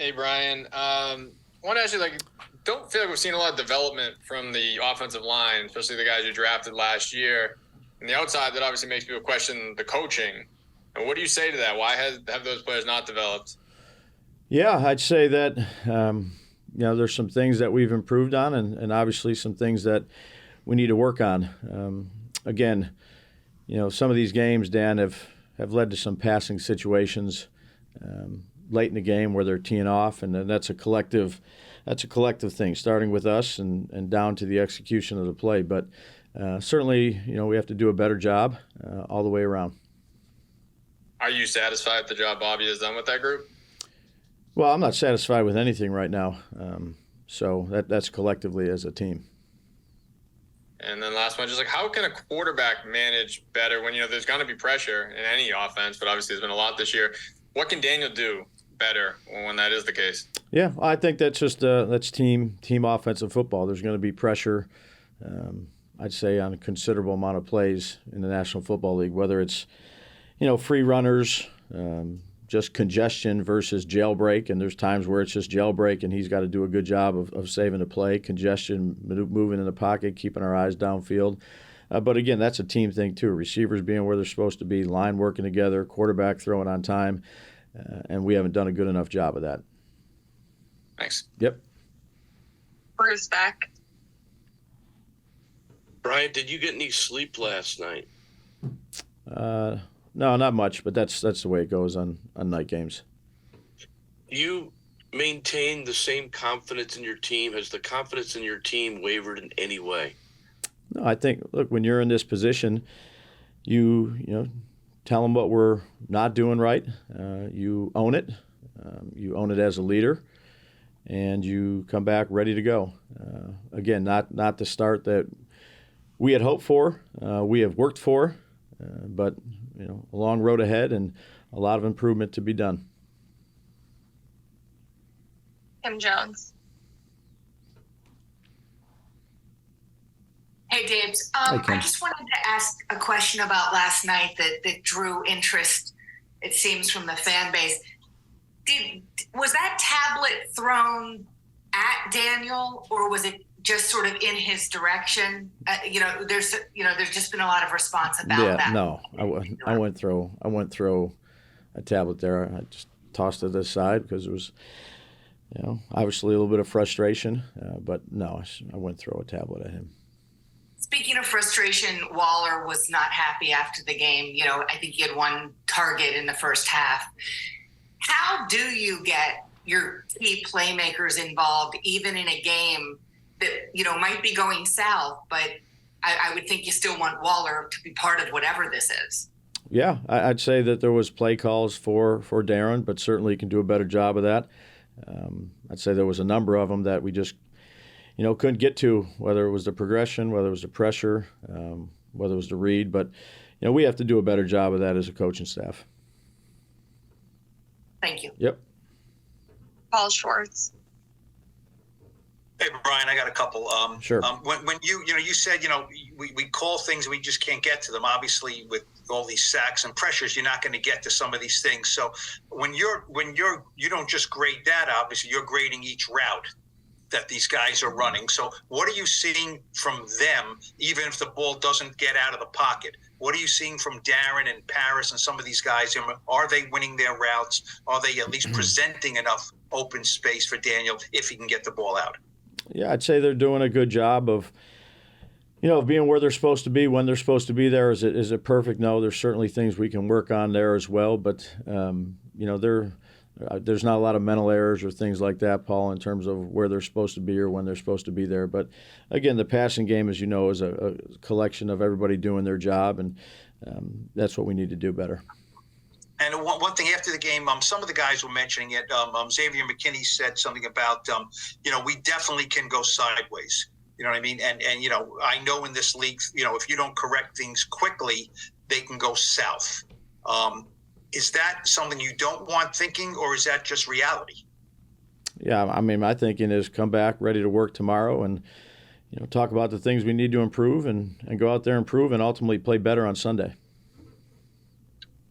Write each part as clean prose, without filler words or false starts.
Hey, Brian. I want to ask you, don't feel like we've seen a lot of development from the offensive line, especially the guys you drafted last year. On the outside, that obviously makes people question the coaching. And what do you say to that? Why have those players not developed? Yeah, I'd say that there's some things that we've improved on, and obviously some things that we need to work on. Again, some of these games, Dan, have led to some passing situations late in the game where they're teeing off, and then that's a collective thing, starting with us and down to the execution of the play. But certainly, we have to do a better job all the way around. Are you satisfied with the job Bobby has done with that group? Well, I'm not satisfied with anything right now. So that's collectively as a team. And then last one, just how can a quarterback manage better when, there's going to be pressure in any offense, but obviously there's been a lot this year. What can Daniel do better when that is the case? Yeah, I think that's just that's team offensive football. There's going to be pressure, I'd say, on a considerable amount of plays in the National Football League, whether it's, free runners, just congestion versus jailbreak, and there's times where it's just jailbreak, and he's got to do a good job of saving the play, congestion, moving in the pocket, keeping our eyes downfield. But again, that's a team thing too. Receivers being where they're supposed to be, line working together, quarterback throwing on time, and we haven't done a good enough job of that. Thanks. Yep. Bruce back. Brian, did you get any sleep last night? No, not much, but that's the way it goes on night games. You maintain the same confidence in your team. Has the confidence in your team wavered in any way? No, I think, look, when you're in this position, you tell them what we're not doing right. You own it. You own it as a leader, and you come back ready to go. Again, not the start that we had hoped for, we have worked for, but a long road ahead and a lot of improvement to be done. Kim Jones. Hey, Dabes. Hey, Kim. I just wanted to ask a question about last night that drew interest, it seems, from the fan base. Was that tablet thrown at Daniel, or was it just sort of in his direction? There's just been a lot of response about that. No, I wouldn't throw a tablet there. I just tossed it aside because it was, obviously a little bit of frustration. But no, I wouldn't throw a tablet at him. Speaking of frustration, Waller was not happy after the game. I think he had one target in the first half. How do you get your key playmakers involved, even in a game that, might be going south, but I would think you still want Waller to be part of whatever this is? Yeah, I'd say that there was play calls for Darren, but certainly he can do a better job of that. I'd say there was a number of them that we just, couldn't get to, whether it was the progression, whether it was the pressure, whether it was the read. But, we have to do a better job of that as a coaching staff. Thank you. Yep. Paul Schwartz. Hey, Brian, I got a couple. Sure. When you said, we call things, we just can't get to them. Obviously, with all these sacks and pressures, you're not going to get to some of these things. So when you don't just grade that, obviously, you're grading each route that these guys are running. So what are you seeing from them, even if the ball doesn't get out of the pocket? What are you seeing from Darren and Paris and some of these guys? Are they winning their routes? Are they at least presenting enough open space for Daniel if he can get the ball out? Yeah, I'd say they're doing a good job of, being where they're supposed to be, when they're supposed to be there. Is it perfect? No, there's certainly things we can work on there as well. But, there's not a lot of mental errors or things like that, Paul, in terms of where they're supposed to be or when they're supposed to be there. But, again, the passing game, as you know, is a collection of everybody doing their job, and that's what we need to do better. And one thing after the game, some of the guys were mentioning it. Xavier McKinney said something about, we definitely can go sideways. You know what I mean? And I know in this league, if you don't correct things quickly, they can go south. Is that something you don't want thinking, or is that just reality? Yeah, I mean, my thinking is come back ready to work tomorrow and, talk about the things we need to improve and go out there and improve and ultimately play better on Sunday.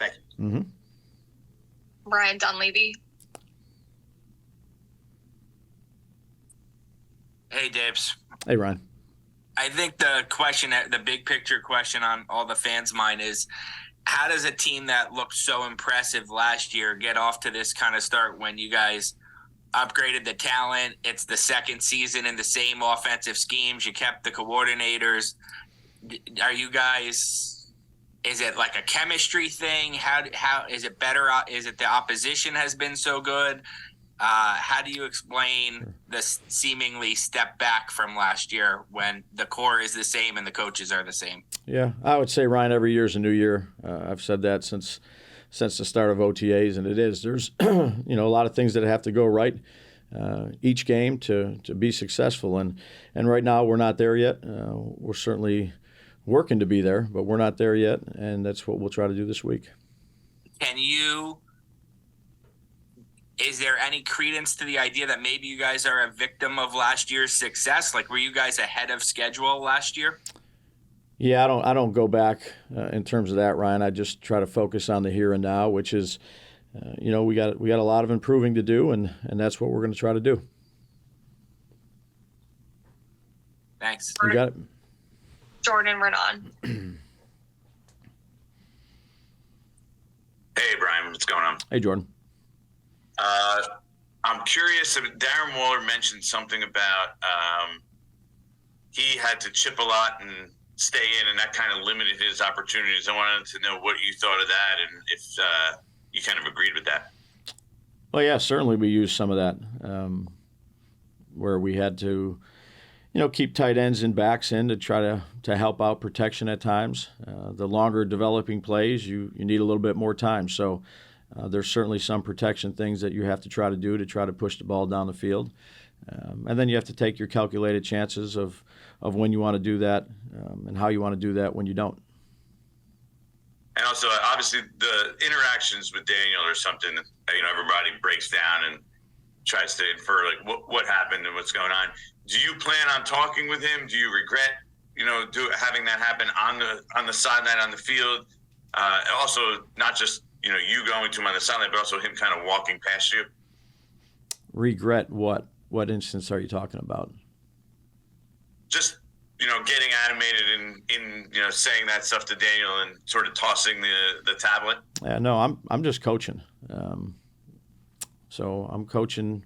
Thank you. Mm-hmm. Brian Dunleavy. Hey, Daves. Hey, Ryan. I think the big picture question on all the fans' mind is, how does a team that looked so impressive last year get off to this kind of start when you guys upgraded the talent? It's the second season in the same offensive schemes. You kept the coordinators. Are you guys, is it like a chemistry thing? How is it better? Is it the opposition has been so good? How do you explain this seemingly step back from last year when the core is the same and the coaches are the same? Yeah, I would say, Ryan, every year is a new year. I've said that since the start of OTAs, and it is. There's a lot of things that have to go right each game to be successful, and right now we're not there yet. We're certainly working to be there, but we're not there yet, and that's what we'll try to do this week. Is there any credence to the idea that maybe you guys are a victim of last year's success? Like, were you guys ahead of schedule last year? Yeah, I don't go back in terms of that, Ryan. I just try to focus on the here and now, which is, we got a lot of improving to do, and that's what we're going to try to do. Thanks. You got it. Jordan Renan. Hey, Brian, what's going on? Hey, Jordan. I'm curious. Darren Waller mentioned something about he had to chip a lot and stay in, and that kind of limited his opportunities. I wanted to know what you thought of that, and if you kind of agreed with that. Well, yeah, certainly we used some of that where we had to, keep tight ends and backs in to try to help out protection at times. The longer developing plays, you need a little bit more time. So there's certainly some protection things that you have to try to do to try to push the ball down the field. And then you have to take your calculated chances of when you want to do that and how you want to do that when you don't. And also, obviously, the interactions with Daniel are something that, everybody breaks down and tries to infer, like, what happened and what's going on. Do you plan on talking with him? Do you regret, having that happen on the sideline, on the field? Also, not just, you going to him on the sideline, but also him kind of walking past you? Regret what? What instance are you talking about? Just, getting animated in saying that stuff to Daniel and sort of tossing the tablet. Yeah, no, I'm just coaching. So I'm coaching,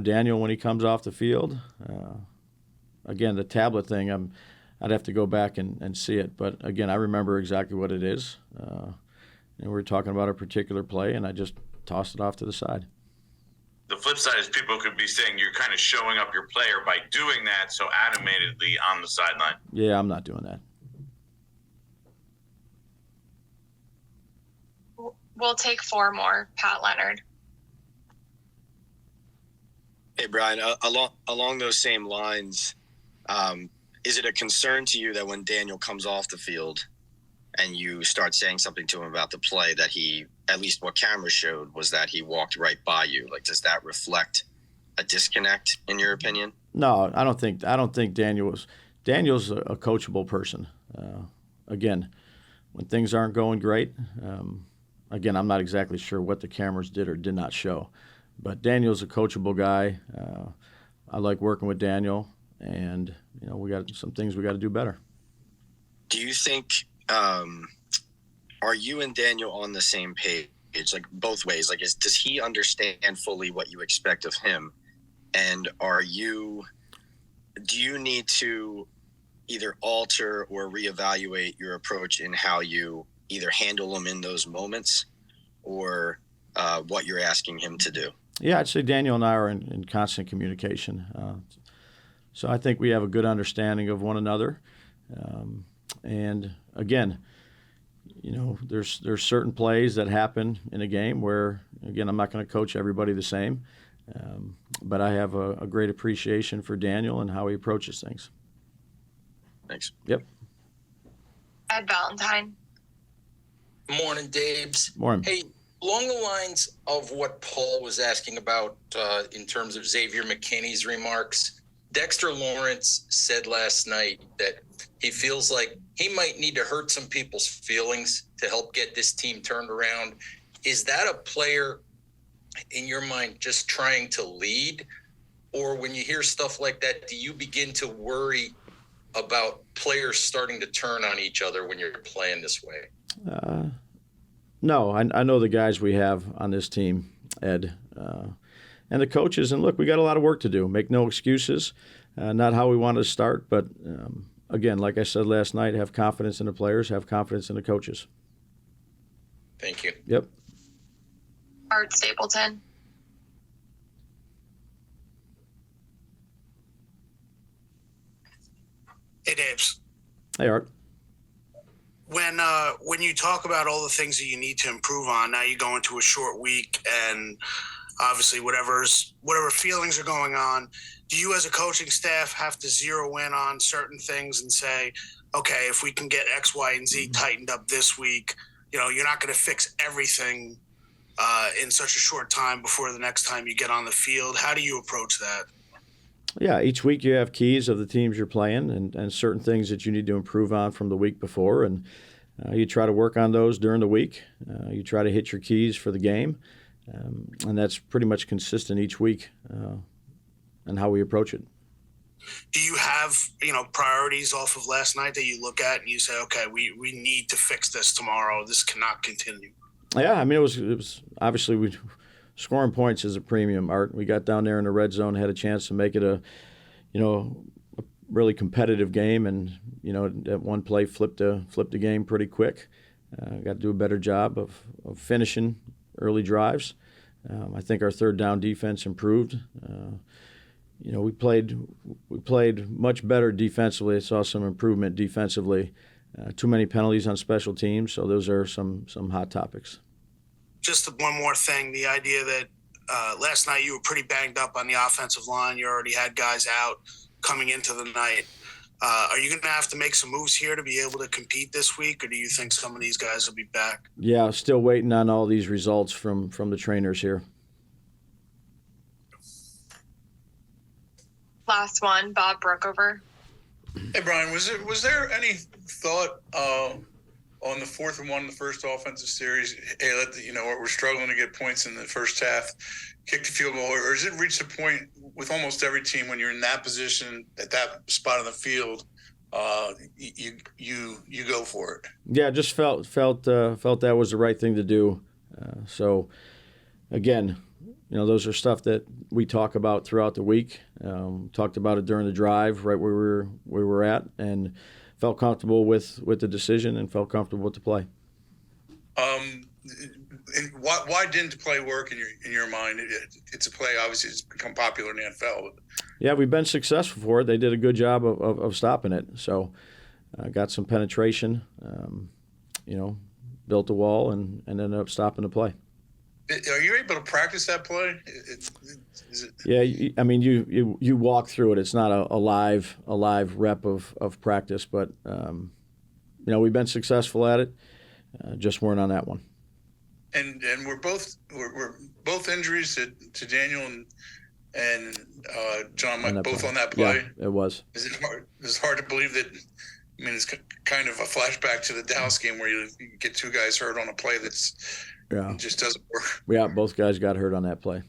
Daniel when he comes off the field. Again, the tablet thing, I'd have to go back and see it. But again, I remember exactly what it is. And we were talking about a particular play, and I just tossed it off to the side. The flip side is people could be saying you're kind of showing up your player by doing that so animatedly on the sideline. Yeah, I'm not doing that. We'll take 4 more. Pat Leonard. Hey, Brian, along those same lines, is it a concern to you that when Daniel comes off the field and you start saying something to him about the play that he, at least what cameras showed, was that he walked right by you? Like, does that reflect a disconnect in your opinion? No, I don't think Daniel's a coachable person. Again, when things aren't going great, again, I'm not exactly sure what the cameras did or did not show, but Daniel's a coachable guy. I like working with Daniel, and we got some things we got to do better. Do you think are you and Daniel on the same page, like both ways? Like, does he understand fully what you expect of him? And do you need to either alter or reevaluate your approach in how you either handle him in those moments or what you're asking him to do? Yeah, I'd say Daniel and I are in constant communication. So I think we have a good understanding of one another. And again, there's certain plays that happen in a game where, again, I'm not going to coach everybody the same, but I have a great appreciation for Daniel and how he approaches things. Thanks. Yep. Ed Valentine. Morning, Dabes. Morning. Hey, along the lines of what Paul was asking about in terms of Xavier McKinney's remarks, Dexter Lawrence said last night that he feels like he might need to hurt some people's feelings to help get this team turned around. Is that a player, in your mind, just trying to lead? or when you hear stuff like that, do you begin to worry about players starting to turn on each other when you're playing this way? No, I know the guys we have on this team, Ed, and the coaches. And look, we got a lot of work to do. Make no excuses. Not how we wanted to start, but again, like I said last night, have confidence in the players, have confidence in the coaches. Thank you. Yep. Art Stapleton. Hey, Daves. Hey, Art. When you talk about all the things that you need to improve on, now you go into a short week, and obviously whatever feelings are going on, do you as a coaching staff have to zero in on certain things and say, okay, if we can get X, Y, and Z tightened up this week, you're not going to fix everything in such a short time before the next time you get on the field? How do you approach that? Yeah, each week you have keys of the teams you're playing and certain things that you need to improve on from the week before, and you try to work on those during the week. You try to hit your keys for the game, and that's pretty much consistent each week and how we approach it. Do you have priorities off of last night that you look at and you say, okay, we need to fix this tomorrow. This cannot continue. Yeah, I mean, it was obviously scoring points is a premium, Art. We got down there in the red zone, had a chance to make it a really competitive game, and at one play flipped the game pretty quick. Got to do a better job of finishing early drives. I think our third down defense improved. We played much better defensively. I saw some improvement defensively. Too many penalties on special teams, so those are some hot topics. Just one more thing, the idea that last night you were pretty banged up on the offensive line. You already had guys out coming into the night. Are you going to have to make some moves here to be able to compete this week, or do you think some of these guys will be back? Yeah, still waiting on all these results from the trainers here. Last one, Bob Brookover. Hey, Brian, was there any thought on the 4th and 1 in the first offensive series? Hey, we're struggling to get points in the first half, kick the field goal, or has it reached a point with almost every team when you're in that position at that spot on the field, you go for it? Yeah, just felt that was the right thing to do. So again, those are stuff that we talk about throughout the week. Talked about it during the drive, right where we were at, and felt comfortable with the decision and felt comfortable with the play. And why didn't the play work in your mind? It's a play, obviously, it's become popular in the NFL. But... Yeah, we've been successful for it. They did a good job of stopping it. So got some penetration, built a wall and ended up stopping the play. Are you able to practice that play? Yeah, I mean, you walk through it. It's not a live rep of practice, but we've been successful at it. Just weren't on that one. And we're both injuries to Daniel and John Mike both on that play. Yeah, it was. Is it hard? It's hard to believe that. I mean, it's kind of a flashback to the Dallas game where you get two guys hurt on a play that's. Yeah. It just doesn't work. Yeah, both guys got hurt on that play.